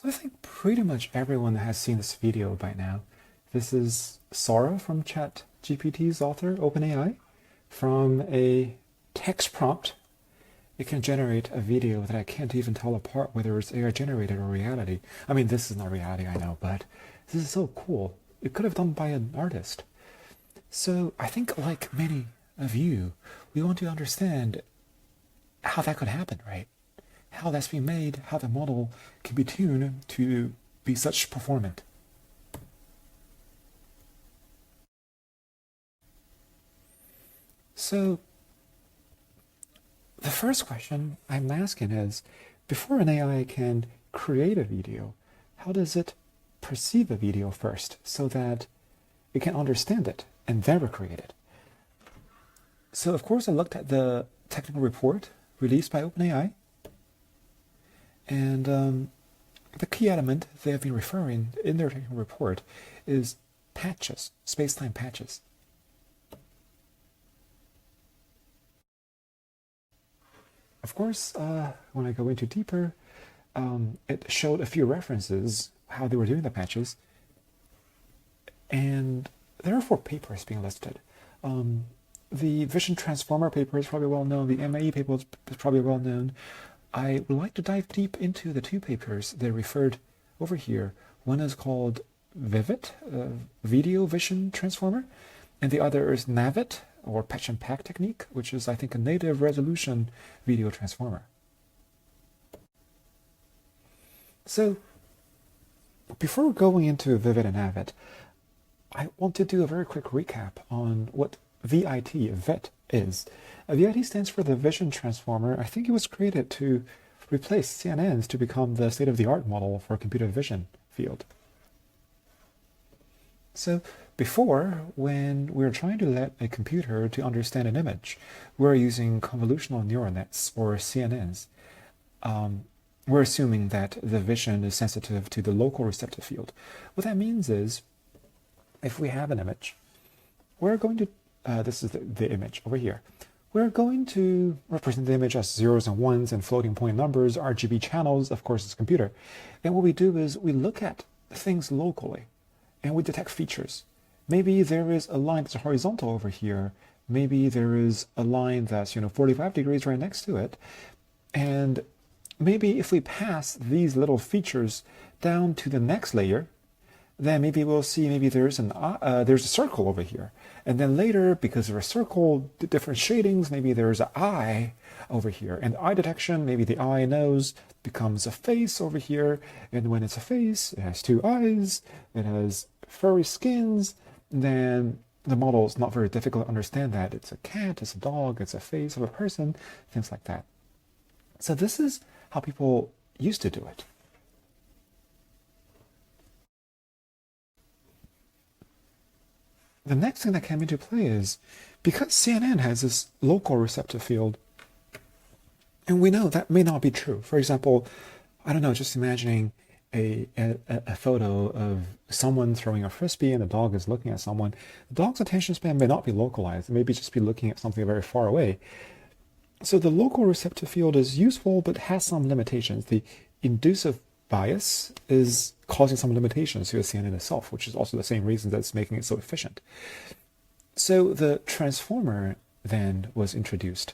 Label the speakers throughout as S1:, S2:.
S1: So I think pretty much everyone has seen this video by now. This is Sora from ChatGPT's author, OpenAI. From a text prompt, it can generate a video that I can't even tell apart whether it's AI generated or reality. I mean, this is not reality, I know, but this is so cool. It could have done by an artist. So I think, like many of you, we want to understand how that could happen, right? How that's been made, how the model can be tuned to be such performant. So the first question I'm asking is, before an AI can create a video, how does it perceive a video first so that it can understand it and then recreate it? So of course I looked at the technical report released by OpenAI, and the key element they have been referring in their technical report is patches, space-time patches. Of course, when I go into deeper, it showed a few references, how they were doing the patches, and there are 4 papers being listed. The Vision Transformer paper is probably well known, the MAE paper is probably well known. I would like to dive deep into the 2 papers they referred over here. One is called ViViT, Video Vision Transformer, and the other is NaViT, or patch and pack technique, which is, I think, a native resolution video transformer. So, before going into ViViT and NaViT, I want to do a very quick recap on what ViT is. ViT stands for the Vision Transformer. I think it was created to replace CNNs to become the state-of-the-art model for computer vision field. So before, when we're trying to let a computer to understand an image, we're using convolutional neural nets, or CNNs. We're assuming that the vision is sensitive to the local receptive field. What that means is, if we have an image, we're going to, this is the image over here. We're going to represent the image as zeros and ones and floating point numbers, RGB channels, of course it's a computer. And what we do is we look at things locally and we detect features. Maybe there is a line that's horizontal over here. Maybe there is a line that's 45 degrees right next to it. And maybe if we pass these little features down to the next layer, then maybe we'll see maybe there's a circle over here. And then later, because of a circle, the different shadings, maybe there's an eye over here. And eye detection, maybe the eye nose becomes a face over here. And when it's a face, it has 2 eyes, it has furry skins. Then the model is not very difficult to understand that it's a cat, it's a dog, it's a face of a person, things like that. So this is how people used to do it. The next thing that came into play is, because CNN has this local receptive field, and we know that may not be true. For example, I don't know, just imagining a photo of someone throwing a frisbee and the dog is looking at someone. The dog's attention span may not be localized. It may just be looking at something very far away. So the local receptive field is useful, but has some limitations. The inducive bias is causing some limitations to the CNN itself, which is also the same reason that's making it so efficient. So the transformer then was introduced.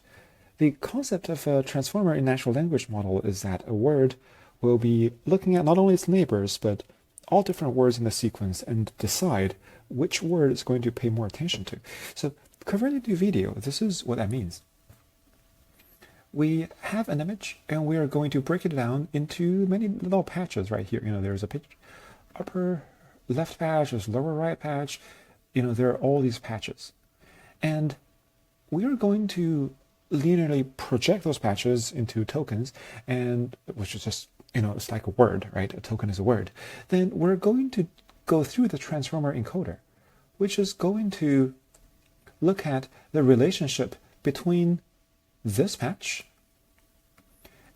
S1: The concept of a transformer in natural language model is that a word will be looking at not only its neighbors, but all different words in the sequence and decide which word it's going to pay more attention to. So converting to video, this is what that means. We have an image and we are going to break it down into many little patches right here. There's a upper left patch, there's lower right patch. There are all these patches. And we are going to linearly project those patches into tokens, and which is just, it's like a word, right? A token is a word. Then we're going to go through the transformer encoder, which is going to look at the relationship between this patch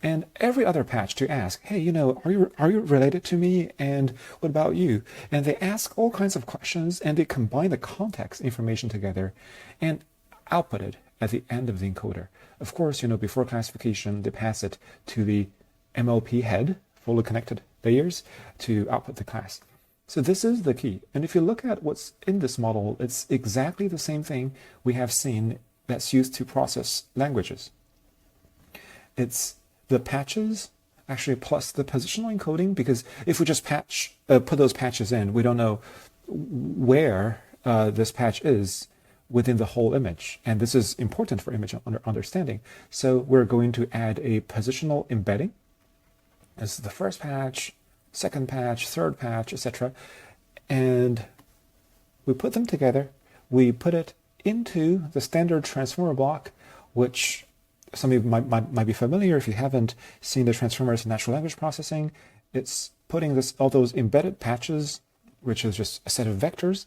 S1: and every other patch to ask, hey, are you related to me? And what about you? And they ask all kinds of questions, and they combine the context information together and output it at the end of the encoder. Of course, before classification, they pass it to the MLP head, fully connected layers to output the class. So this is the key. And if you look at what's in this model, it's exactly the same thing we have seen that's used to process languages. It's the patches actually plus the positional encoding, because if we just put those patches in, we don't know where this patch is within the whole image. And this is important for image understanding. So we're going to add a positional embedding. This is the first patch, second patch, third patch, etc. And we put them together. We put it into the standard transformer block, which some of you might be familiar if you haven't seen the transformers in natural language processing. It's putting all those embedded patches, which is just a set of vectors.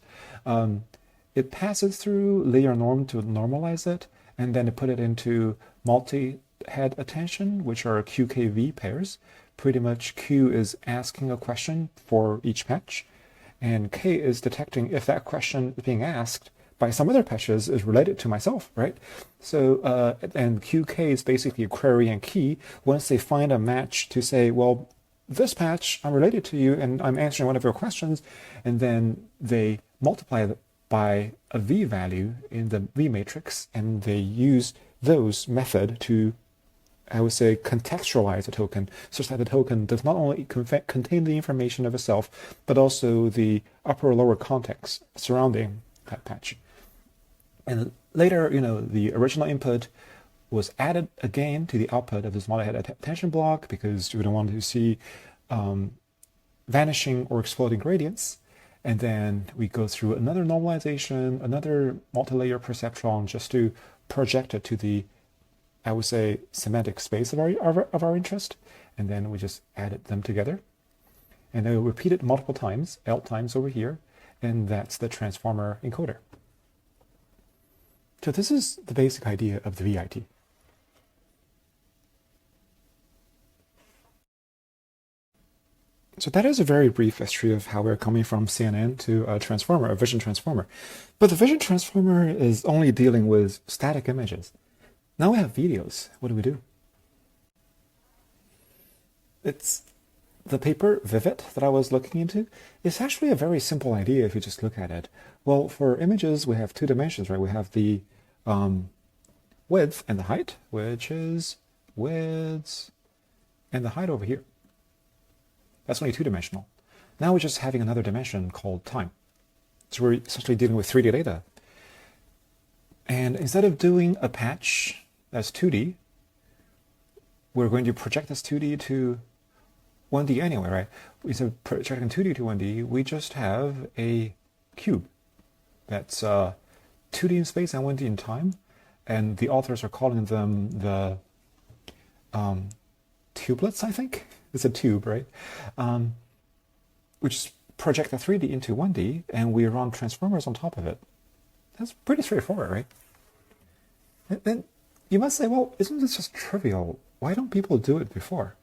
S1: It passes through layer norm to normalize it, and then it put it into multi-head attention, which are QKV pairs. Pretty much Q is asking a question for each patch, and K is detecting if that question is being asked by some other patches is related to myself, right? So, and QK is basically a query and key. Once they find a match to say, well, this patch, I'm related to you and I'm answering one of your questions, and then they multiply it by a V value in the V matrix, and they use those method to, I would say, contextualize the token, such that the token does not only contain the information of itself, but also the upper or lower context surrounding that patch. And later, the original input was added again to the output of this multi-head attention block, because we don't want to see vanishing or exploding gradients. And then we go through another normalization, another multi-layer perceptron, just to project it to the, I would say, semantic space of our interest. And then we just added them together. And then we repeat it multiple times, L times over here. And that's the transformer encoder. So this is the basic idea of the ViT. So that is a very brief history of how we're coming from CNN to a transformer, a vision transformer. But the vision transformer is only dealing with static images. Now we have videos. What do we do? It's the paper ViViT that I was looking into. It's actually a very simple idea if you just look at it. Well, for images, we have two dimensions, right? We have the width and the height, which is width and the height over here. That's only two-dimensional. Now we're just having another dimension called time. So we're essentially dealing with 3D data. And instead of doing a patch that's 2D, we're going to project this 2D to 1D anyway, right? Instead of projecting 2D to 1D, we just have a cube that's 2D in space and 1D in time. And the authors are calling them the tubelets, I think. It's a tube, right? We just project the 3D into 1D, and we run transformers on top of it. That's pretty straightforward, right? And then you must say, well, isn't this just trivial? Why don't people do it before?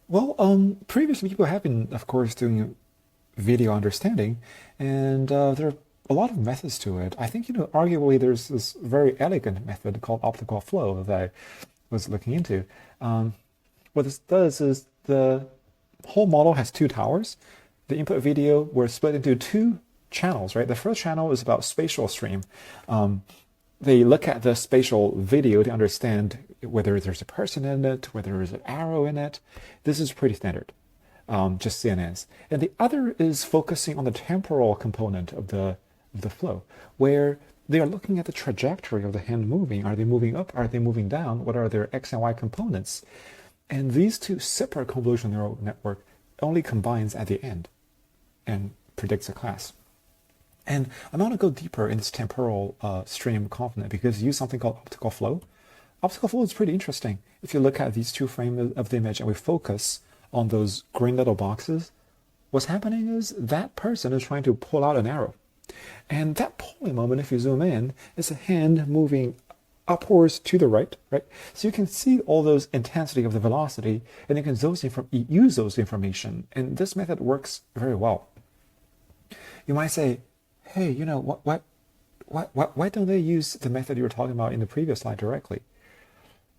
S1: Well, previously people have been, of course, doing video understanding, and there are a lot of methods to it. I think, arguably there's this very elegant method called optical flow that I was looking into. What this does is the whole model has two towers. The input video were split into two channels, right? The first channel is about spatial stream. They look at the spatial video to understand whether there's a person in it, whether there's an arrow in it. This is pretty standard, just CNNs. And the other is focusing on the temporal component of the flow, where they are looking at the trajectory of the hand moving. Are they moving up? Are they moving down? What are their X and Y components? And these two separate convolutional neural network only combines at the end and predicts a class. And I'm going to go deeper in this temporal stream component because you use something called optical flow. Optical flow is pretty interesting. If you look at these two frames of the image and we focus on those green little boxes, what's happening is that person is trying to pull out an arrow. And that pulling moment, if you zoom in, is a hand moving upwards to the right, right? So you can see all those intensity of the velocity, and you can use those information. And this method works very well. You might say, hey, why don't they use the method you were talking about in the previous slide directly?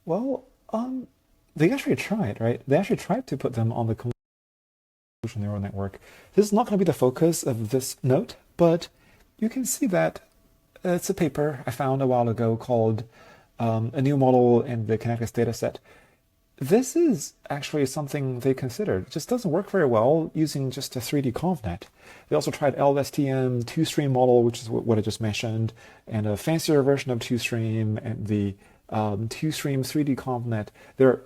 S1: Well, they actually tried, right? They actually tried to put them on the convolutional neural network. This is not going to be the focus of this note, but you can see that it's a paper I found a while ago called A New Model in the Kinetics Dataset. This is actually something they considered. It just doesn't work very well using just a 3D ConvNet. They also tried LSTM two-stream model, which is what I just mentioned, and a fancier version of two-stream, and the two-stream 3D ConvNet. There are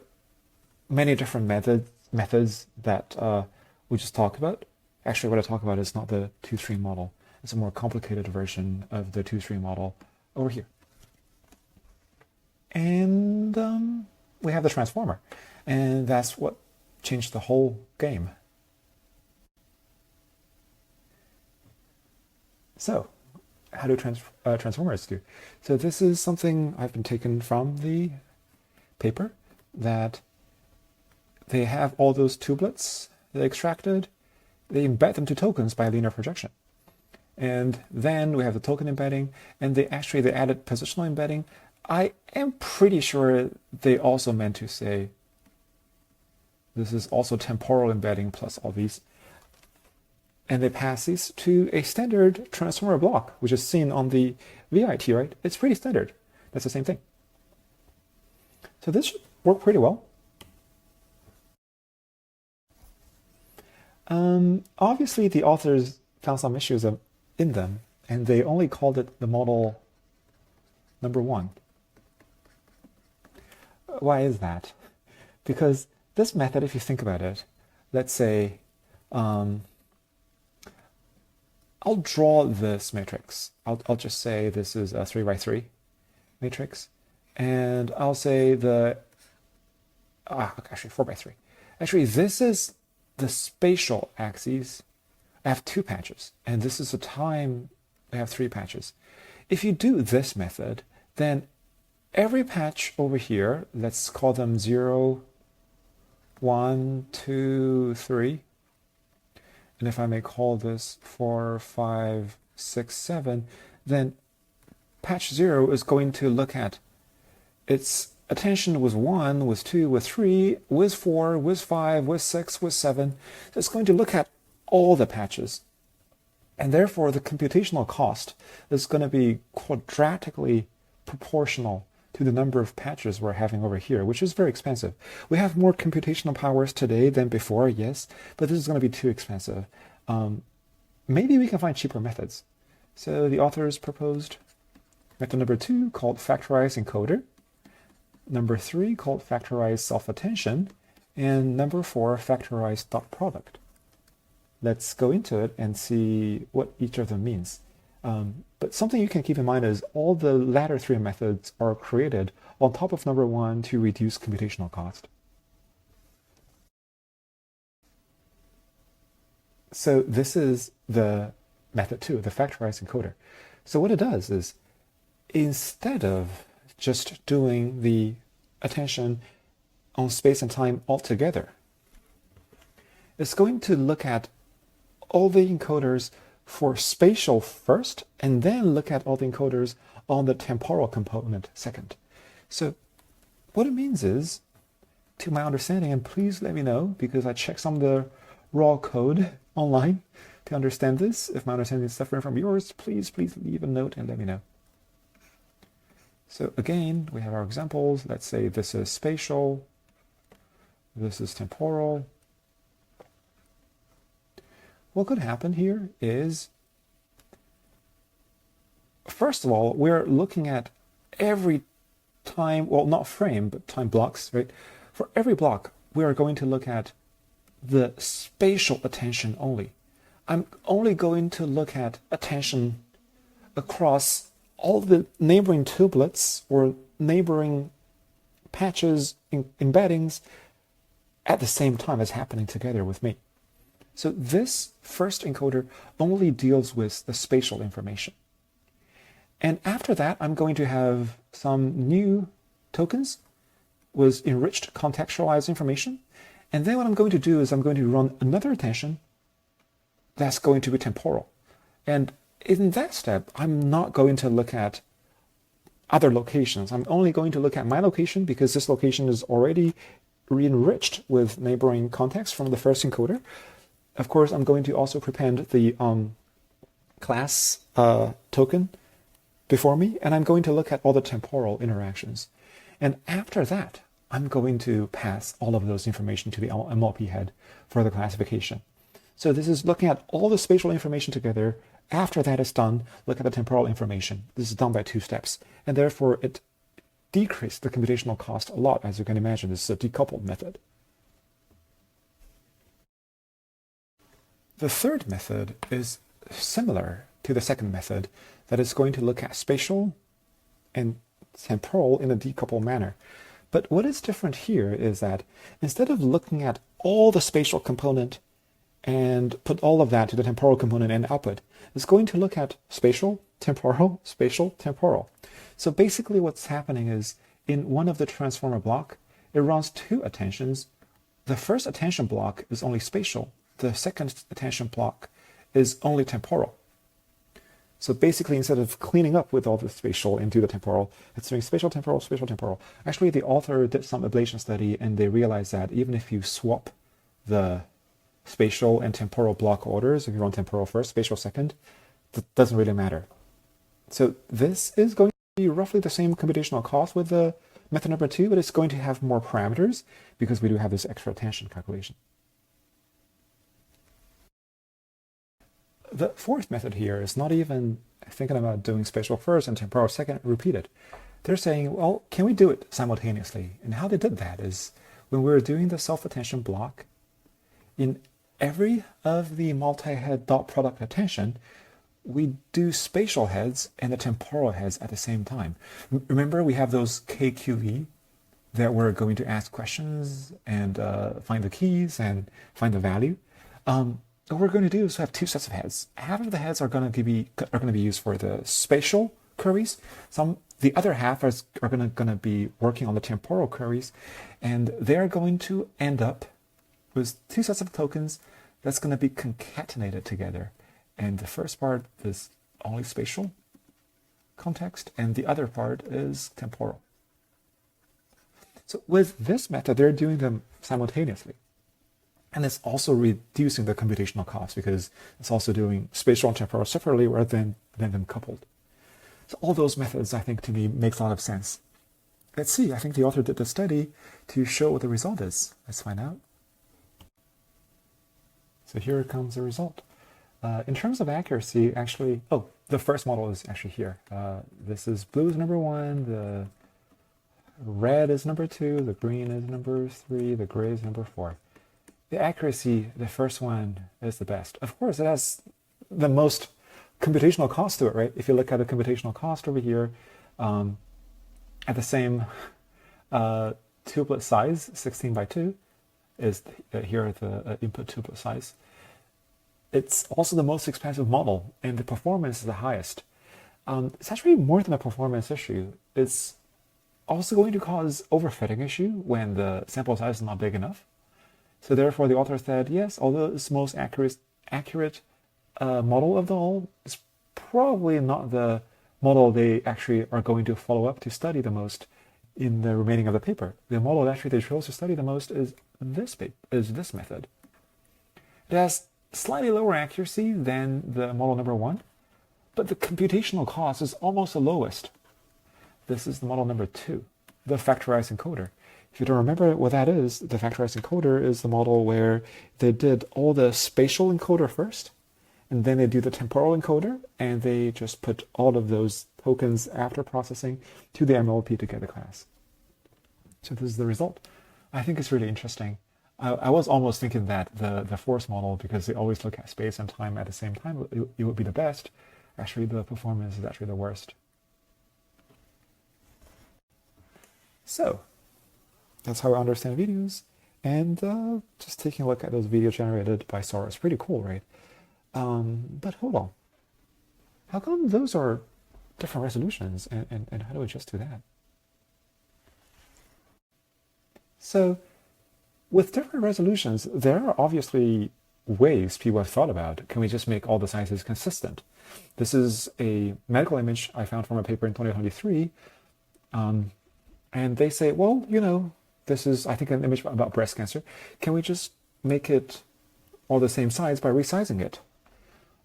S1: many different methods that we just talked about. Actually, what I talk about is not the two-stream model. It's a more complicated version of the two-stream model over here. And we have the transformer, and that's what changed the whole game. So, how do transformers do? So this is something I've been taken from the paper, that they have all those tubelets they extracted, they embed them to tokens by linear projection. And then we have the token embedding, and they added positional embedding. I am pretty sure they also meant to say this is also temporal embedding plus all these. And they pass these to a standard transformer block, which is seen on the ViViT, right? It's pretty standard. That's the same thing. So this should work pretty well. Obviously, the authors found some issues in them, and they only called it the model number 1. Why is that? Because this method, if you think about it, let's say I'll draw this matrix. I'll just say this is a 3x3 matrix, and I'll say actually 4x3. Actually, this is the spatial axis. I have 2 patches, and this is the time. I have 3 patches. If you do this method, then every patch over here, let's call them 0, 1, 2, 3. And if I may call this 4, 5, 6, 7, then patch 0 is going to look at its attention with 1, with 2, with 3, with 4, with 5, with 6, with 7. So it's going to look at all the patches. And therefore, the computational cost is going to be quadratically proportional to the number of patches we're having over here, which is very expensive. We have more computational powers today than before, yes, but this is going to be too expensive. Maybe we can find cheaper methods. So the authors proposed method number 2 called Factorized encoder, number 3 called Factorized self-attention, and number 4 Factorized dot product. Let's go into it and see what each of them means. But something you can keep in mind is all the latter 3 methods are created on top of number 1 to reduce computational cost. So this is the method 2, the factorized encoder. So what it does is, instead of just doing the attention on space and time altogether, it's going to look at all the encoders for spatial first, and then look at all the encoders on the temporal component second. So what it means is, to my understanding, and please let me know, because I checked some of the raw code online to understand this. If my understanding is different from yours, please leave a note and let me know. So again, we have our examples. Let's say this is spatial, this is temporal. What could happen here is, first of all, we're looking at every time, well, not frame, but time blocks, right? For every block, we are going to look at the spatial attention only. I'm only going to look at attention across all the neighboring tubelets or neighboring patches, embeddings, at the same time as happening together with me. So this first encoder only deals with the spatial information. And after that, I'm going to have some new tokens with enriched contextualized information. And then what I'm going to do is I'm going to run another attention that's going to be temporal. And in that step, I'm not going to look at other locations. I'm only going to look at my location, because this location is already re-enriched with neighboring context from the first encoder. Of course, I'm going to also prepend the class token before me, and I'm going to look at all the temporal interactions. And after that, I'm going to pass all of those information to the MLP head for the classification. So this is looking at all the spatial information together. After that is done, look at the temporal information. This is done by 2 steps, and therefore it decreased the computational cost a lot. As you can imagine, this is a decoupled method. The third method is similar to the second method, that is going to look at spatial and temporal in a decoupled manner. But what is different here is that instead of looking at all the spatial component and put all of that to the temporal component and output, it's going to look at spatial, temporal, spatial, temporal. So basically what's happening is in one of the transformer block, it runs 2 attentions. The first attention block is only spatial. The second attention block is only temporal. So basically, instead of cleaning up with all the spatial into the temporal, it's doing spatial, temporal, spatial, temporal. Actually, the author did some ablation study, and they realized that even if you swap the spatial and temporal block orders, if you run temporal first, spatial second, that doesn't really matter. So this is going to be roughly the same computational cost with the method number 2, but it's going to have more parameters because we do have this extra attention calculation. The fourth method here is not even thinking about doing spatial first and temporal second repeated. They're saying, well, can we do it simultaneously? And how they did that is when we were doing the self-attention block, in every of the multi-head dot product attention, we do spatial heads and the temporal heads at the same time. Remember, we have those KQV that we're going to ask questions and find the keys and find the value. What we're going to do is have 2 sets of heads. Half of the heads are going to be used for the spatial queries. The other half are going to be working on the temporal queries, and they're going to end up with 2 sets of tokens that's going to be concatenated together. And the first part is only spatial context, and the other part is temporal. So with this method, they're doing them simultaneously. And it's also reducing the computational cost because it's also doing spatial and temporal separately rather than them coupled. So all those methods, I think, to me, makes a lot of sense. Let's see. I think the author did the study to show what the result is. Let's find out. So here comes the result. In terms of accuracy, actually, the first model is actually here. This is blue is number 1, the red is number 2, the green is number 3, the gray is number 4. The accuracy, the first one is the best. Of course, it has the most computational cost to it, right? If you look at the computational cost over here, at the same tuplet size, 16 by 2, is here the input tuplet size. It's also the most expensive model, and the performance is the highest. It's actually more than a performance issue. It's also going to cause overfitting issue when the sample size is not big enough. So therefore, the author said, yes, although it's the most accurate model of the all, it's probably not the model they actually are going to follow up to study the most in the remaining of the paper. The model actually they chose to study the most is this method. It has slightly lower accuracy than the model number 1, but the computational cost is almost the lowest. This is the model number 2, the factorized encoder. If you don't remember what that is, the factorized encoder is the model where they did all the spatial encoder first, and then they do the temporal encoder, and they just put all of those tokens after processing to the MLP to get the class. So this is the result. I think it's really interesting. I was almost thinking that the force model, because they always look at space and time at the same time, it would be the best. Actually, the performance is actually the worst. So that's how I understand videos, and just taking a look at those videos generated by Sora is pretty cool, right? But hold on. How come those are different resolutions, and how do we adjust to that? So with different resolutions, there are obviously ways people have thought about, can we just make all the sizes consistent? This is a medical image I found from a paper in 2023, and they say, well, this is, I think, an image about breast cancer. Can we just make it all the same size by resizing it?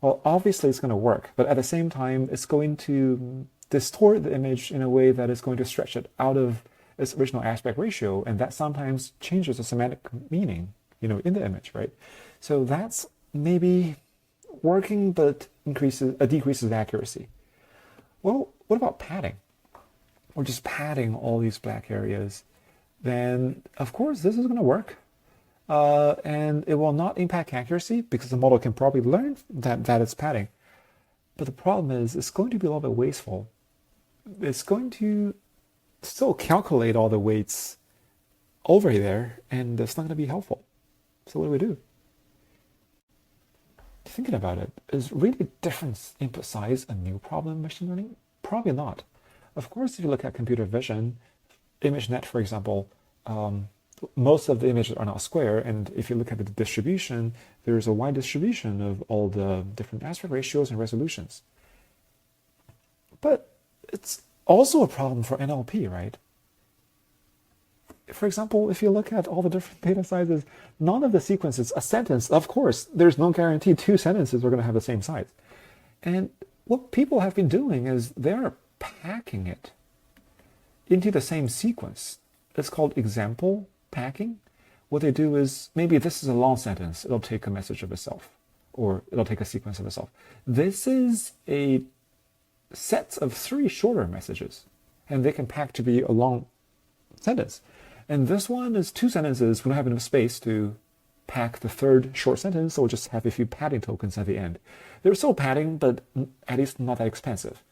S1: Well, obviously it's going to work, but at the same time, it's going to distort the image in a way that is going to stretch it out of its original aspect ratio, and that sometimes changes the semantic meaning, in the image, right? So that's maybe working, but decreases accuracy. Well, what about padding? Or just padding all these black areas? Then, of course, this is going to work. And it will not impact accuracy because the model can probably learn that it's padding. But the problem is it's going to be a little bit wasteful. It's going to still calculate all the weights over there, and it's not going to be helpful. So what do? Thinking about it, is really difference input size a new problem in machine learning? Probably not. Of course, if you look at computer vision, ImageNet, for example, most of the images are not square, and if you look at the distribution, there's a wide distribution of all the different aspect ratios and resolutions. But it's also a problem for NLP, right? For example, if you look at all the different data sizes, none of the sequences, a sentence, of course, there's no guarantee 2 sentences are going to have the same size. And what people have been doing is they're packing it into the same sequence. It's called example packing. What they do is, maybe this is a long sentence, it'll take a message of itself, or it'll take a sequence of itself. This is a set of 3 shorter messages, and they can pack to be a long sentence. And this one is 2 sentences. We don't have enough space to pack the 3rd short sentence, so we'll just have a few padding tokens at the end. They're still padding, but at least not that expensive.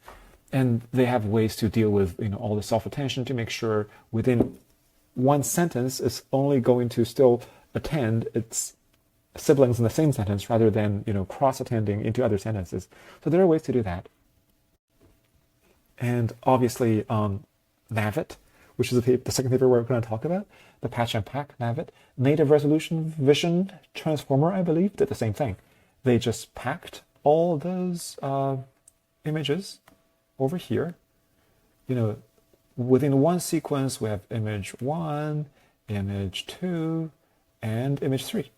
S1: And they have ways to deal with all the self-attention to make sure within one sentence it's only going to still attend its siblings in the same sentence rather than cross-attending into other sentences. So there are ways to do that. And obviously NaViT, which is the second paper we're going to talk about, the patch and pack NaViT, native resolution vision transformer, I believe, did the same thing. They just packed all those images over here. Within one sequence, we have image 1, image 2, and image 3.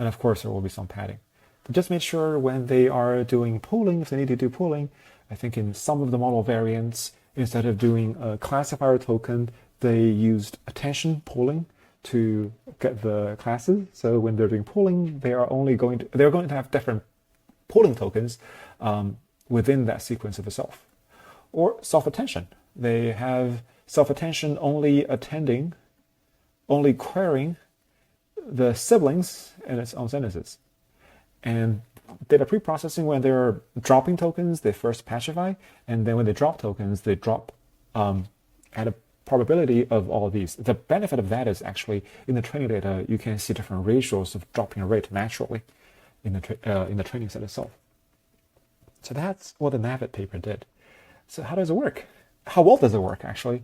S1: And of course, there will be some padding. But just make sure when they are doing pooling, if they need to do pooling, I think in some of the model variants, instead of doing a classifier token, they used attention pooling to get the classes. So when they're doing pooling, they're going to have different pooling tokens within that sequence of itself. Or self-attention. They have self-attention only querying the siblings in its own sentences. And data pre-processing, when they're dropping tokens, they first patchify, and then when they drop tokens, they drop at a probability of all of these. The benefit of that is actually in the training data, you can see different ratios of dropping rate naturally in the training set itself. So that's what the NaViT paper did. So how does it work? How well does it work, actually?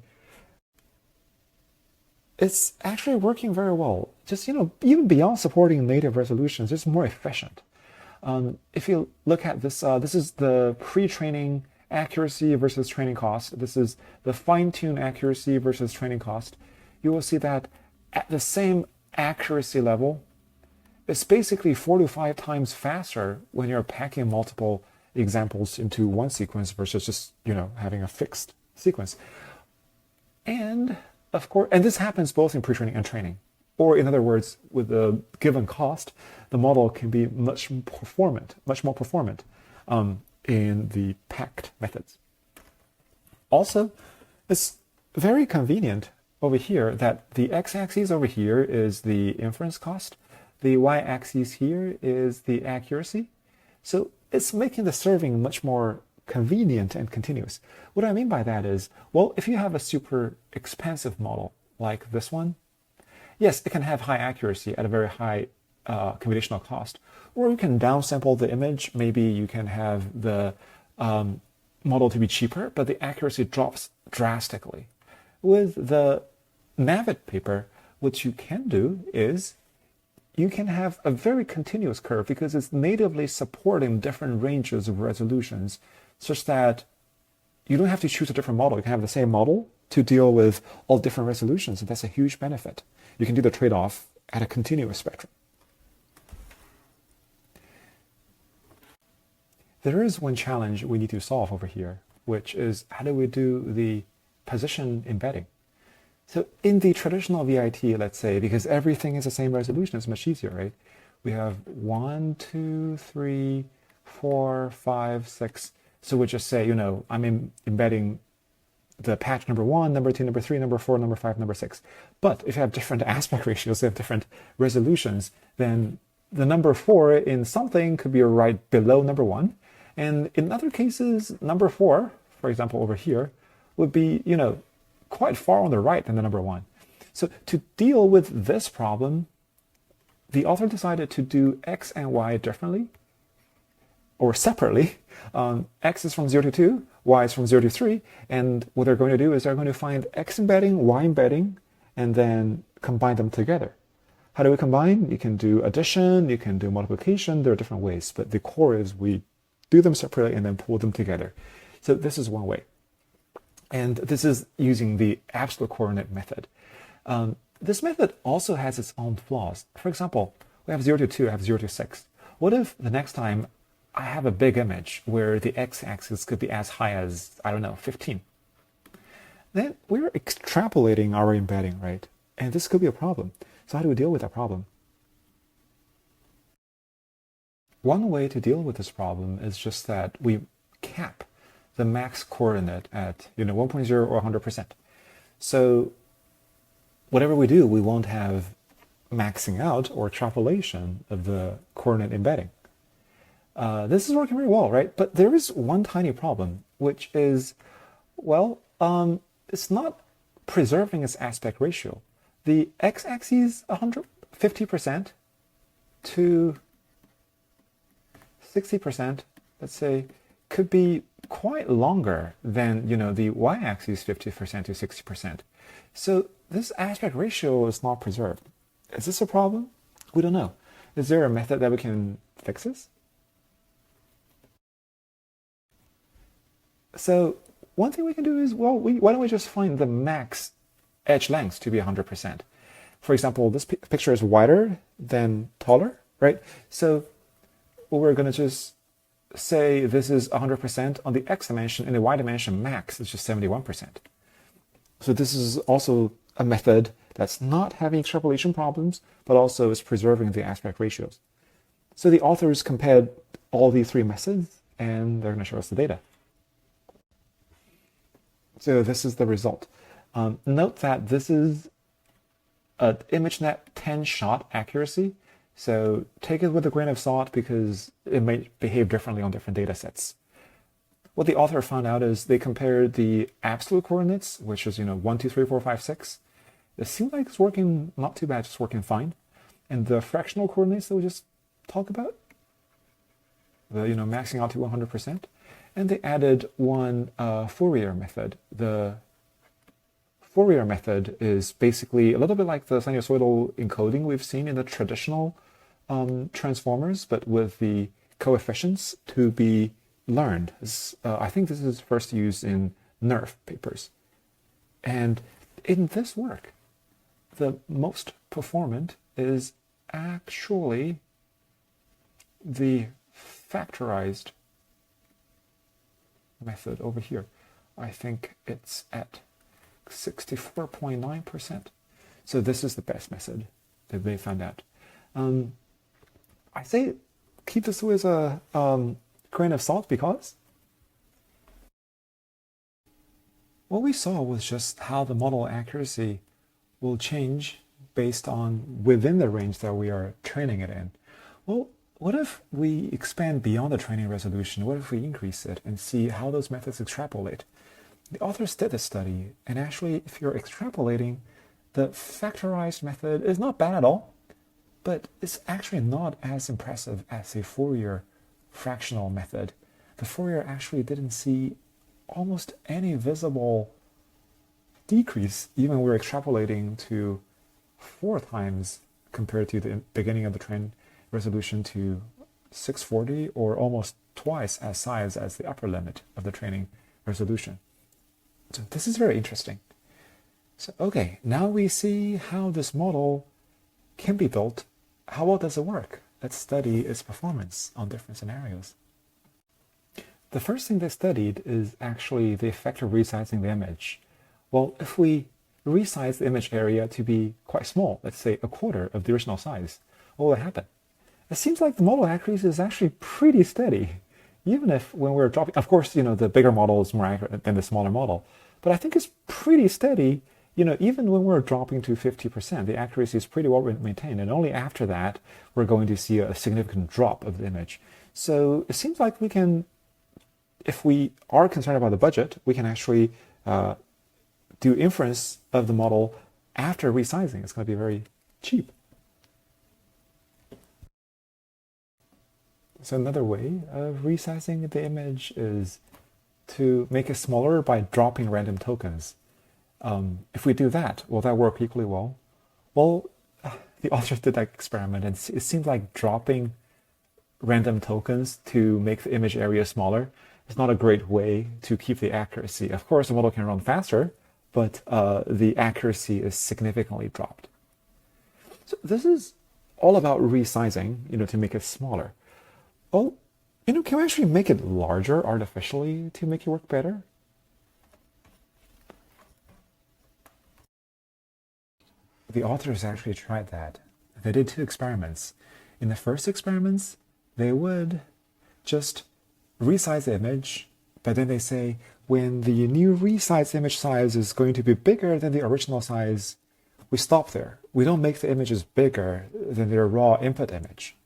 S1: It's actually working very well. Just, even beyond supporting native resolutions, it's more efficient. If you look at this, this is the pre-training accuracy versus training cost. This is the fine-tune accuracy versus training cost. You will see that at the same accuracy level, it's basically 4 to 5 times faster when you're packing multiple examples into one sequence versus just, having a fixed sequence. And of course, and this happens both in pre-training and training. Or in other words, with a given cost, the model can be much more performant in the packed methods. Also, it's very convenient over here that the x-axis over here is the inference cost. The y-axis here is the accuracy. So it's making the serving much more convenient and continuous. What I mean by that is, well, if you have a super expensive model like this one, yes, it can have high accuracy at a very high computational cost. Or you can downsample the image. Maybe you can have the model to be cheaper, but the accuracy drops drastically. With the NaViT paper, what you can do is you can have a very continuous curve because it's natively supporting different ranges of resolutions such that you don't have to choose a different model. You can have the same model to deal with all different resolutions. And that's a huge benefit. You can do the trade-off at a continuous spectrum. There is one challenge we need to solve over here, which is how do we do the position embedding? So in the traditional ViT, let's say, because everything is the same resolution, it's much easier, right? We have 1, 2, 3, 4, 5, 6. So we just say, I'm embedding the patch number 1, number 2, number 3, number 4, number 5, number 6. But if you have different aspect ratios, you have different resolutions, then the number 4 in something could be right below number 1. And in other cases, number 4, for example, over here, would be, quite far on the right than the number 1. So to deal with this problem, the author decided to do X and Y differently, or separately. X is from 0 to 2, Y is from 0 to 3, and what they're going to do is they're going to find X embedding, Y embedding, and then combine them together. How do we combine? You can do addition, you can do multiplication, there are different ways, but the core is we do them separately and then pull them together. So this is one way. And this is using the absolute coordinate method. This method also has its own flaws. For example, we have 0 to 2, I have 0 to 6. What if the next time I have a big image where the x-axis could be as high as, 15? Then we're extrapolating our embedding, right? And this could be a problem. So how do we deal with that problem? One way to deal with this problem is just that we cap the max coordinate at 1.0 or 100%. So whatever we do, we won't have maxing out or extrapolation of the coordinate embedding. This is working very well, right? But there is one tiny problem, which is, it's not preserving its aspect ratio. The x-axis 50% to 60%, let's say, could be quite longer than the y-axis 50% to 60%. So this aspect ratio is not preserved. Is this a problem? We don't know. Is there a method that we can fix this? So one thing we can do is, why don't we just find the max edge length to be 100%? For example, this picture is wider than taller, right? So we're going to just say this is 100% on the x dimension, and the y dimension max is just 71%. So this is also a method that's not having extrapolation problems, but also is preserving the aspect ratios. So the authors compared all these three methods, and they're going to show us the data. So this is the result. Note that this is an ImageNet 10 shot accuracy. So take it with a grain of salt because it may behave differently on different data sets. What the author found out is they compared the absolute coordinates, which is 1, 2, 3, 4, 5, 6. It seemed like it's working not too bad, just working fine. And the fractional coordinates that we just talked about, the maxing out to 100%. And they added one Fourier method. The Fourier method is basically a little bit like the sinusoidal encoding we've seen in the traditional transformers, but with the coefficients to be learned. I think this is first used in NERF papers. And in this work, the most performant is actually the factorized method over here. I think it's at 64.9%. So this is the best method that they found out. I say keep this with a grain of salt because what we saw was just how the model accuracy will change based on within the range that we are training it in. Well, what if we expand beyond the training resolution? What if we increase it and see how those methods extrapolate? The authors did this study, and actually, if you're extrapolating, the factorized method is not bad at all, but it's actually not as impressive as the Fourier fractional method. The Fourier actually didn't see almost any visible decrease, even when we're extrapolating to 4 times compared to the beginning of the train resolution to 640, or almost twice as size as the upper limit of the training resolution. So this is very interesting. So, okay, now we see how this model can be built. How well does it work? Let's study its performance on different scenarios. The first thing they studied is actually the effect of resizing the image. Well, if we resize the image area to be quite small, let's say a quarter of the original size, what will happen? It seems like the model accuracy is actually pretty steady. Even if when we're dropping, of course, the bigger model is more accurate than the smaller model, but I think it's pretty steady. Even when we're dropping to 50%, the accuracy is pretty well maintained. And only after that, we're going to see a significant drop of the image. So it seems like we can, if we are concerned about the budget, we can actually do inference of the model after resizing. It's going to be very cheap. So another way of resizing the image is to make it smaller by dropping random tokens. If we do that, will that work equally well? Well, the authors did that experiment, and it seems like dropping random tokens to make the image area smaller is not a great way to keep the accuracy. Of course, the model can run faster, but the accuracy is significantly dropped. So this is all about resizing, to make it smaller. Well, can we actually make it larger artificially to make it work better? The authors actually tried that. They did 2 experiments. In the first experiments, they would just resize the image, but then they say when the new resized image size is going to be bigger than the original size, we stop there. We don't make the images bigger than their raw input image.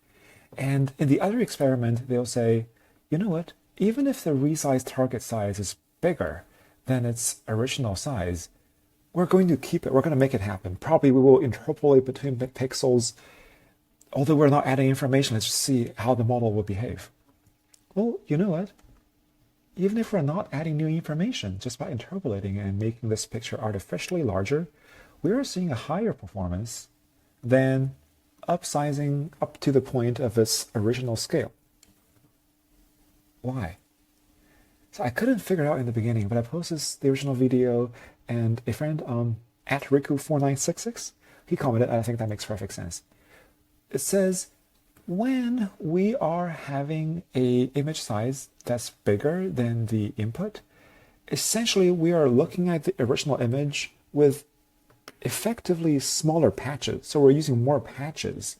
S1: And in the other experiment, they'll say, you know what? Even if the resized target size is bigger than its original size, we're going to keep it. We're going to make it happen. Probably we will interpolate between pixels. Although we're not adding information, let's just see how the model will behave. Well, you know what? Even if we're not adding new information, just by interpolating and making this picture artificially larger, we're seeing a higher performance than upsizing up to the point of its original scale. Why? So I couldn't figure it out in the beginning, but I posted the original video, and a friend at Riku4966, he commented, and I think that makes perfect sense. It says, when we are having an image size that's bigger than the input, essentially we are looking at the original image with effectively smaller patches. So we're using more patches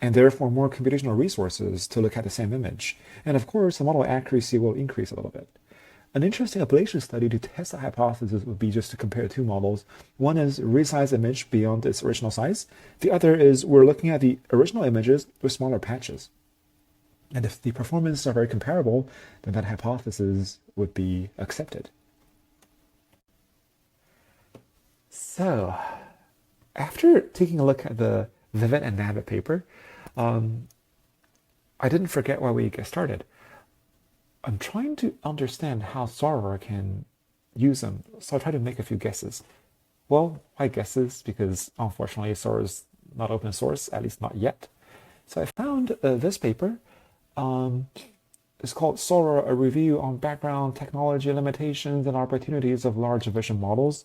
S1: and therefore more computational resources to look at the same image. And of course, the model accuracy will increase a little bit. An interesting ablation study to test the hypothesis would be just to compare 2 models. One is resize image beyond its original size. The other is we're looking at the original images with smaller patches. And if the performances are very comparable, then that hypothesis would be accepted. So, after taking a look at the ViViT and NaViT paper, I didn't forget why we get started. I'm trying to understand how Sora can use them, so I try to make a few guesses. Well, why guesses? Because unfortunately Sora is not open source, at least not yet. So I found this paper. It's called Sora, a review on background technology limitations and opportunities of large vision models.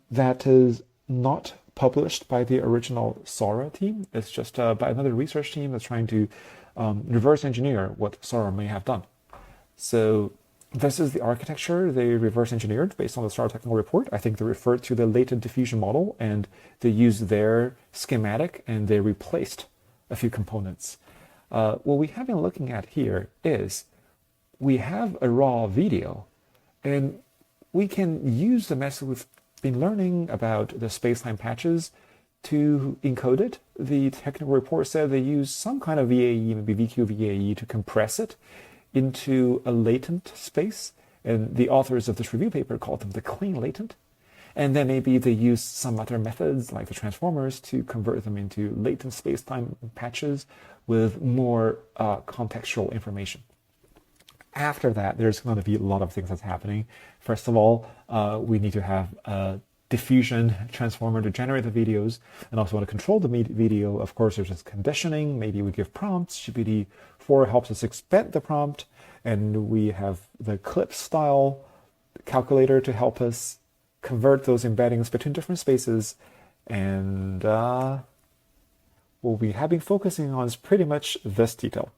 S1: That is not published by the original Sora team. It's just by another research team that's trying to reverse engineer what Sora may have done. So this is the architecture they reverse engineered based on the Sora technical report. I think they referred to the latent diffusion model and they used their schematic and they replaced a few components. What we have been looking at here is we have a raw video and we can use the method we've been learning about the space-time patches to encode it. The technical report said they use some kind of VAE, maybe VQ-VAE, to compress it into a latent space, and the authors of this review paper called them the clean latent. And then maybe they use some other methods like the transformers to convert them into latent space-time patches with more contextual information. After that, there's going to be a lot of things that's happening. First of all, we need to have a diffusion transformer to generate the videos, and also want to control the video. Of course, there's just conditioning. Maybe we give prompts. GPT-4 helps us expand the prompt, and we have the clip style calculator to help us convert those embeddings between different spaces, and what we have been focusing on is pretty much this detail.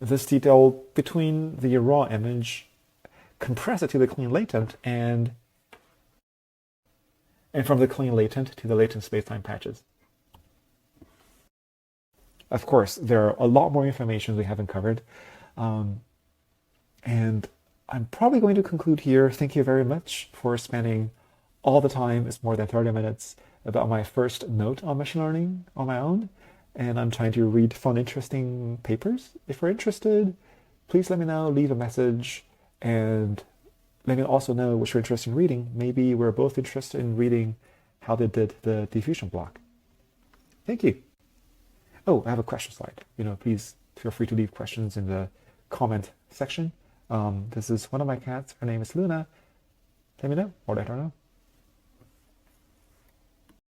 S1: This detail between the raw image, compress it to the clean latent, and from the clean latent to the latent spacetime patches. Of course, there are a lot more information we haven't covered. And I'm probably going to conclude here. Thank you very much for spending all the time. It's more than 30 minutes about my first note on machine learning on my own. And I'm trying to read fun, interesting papers. If you're interested, please let me know, leave a message, and let me also know what you're interested in reading. Maybe we're both interested in reading how they did the diffusion block. Thank you. Oh, I have a question slide. Please feel free to leave questions in the comment section. This is one of my cats. Her name is Luna. Let me know, or let her know.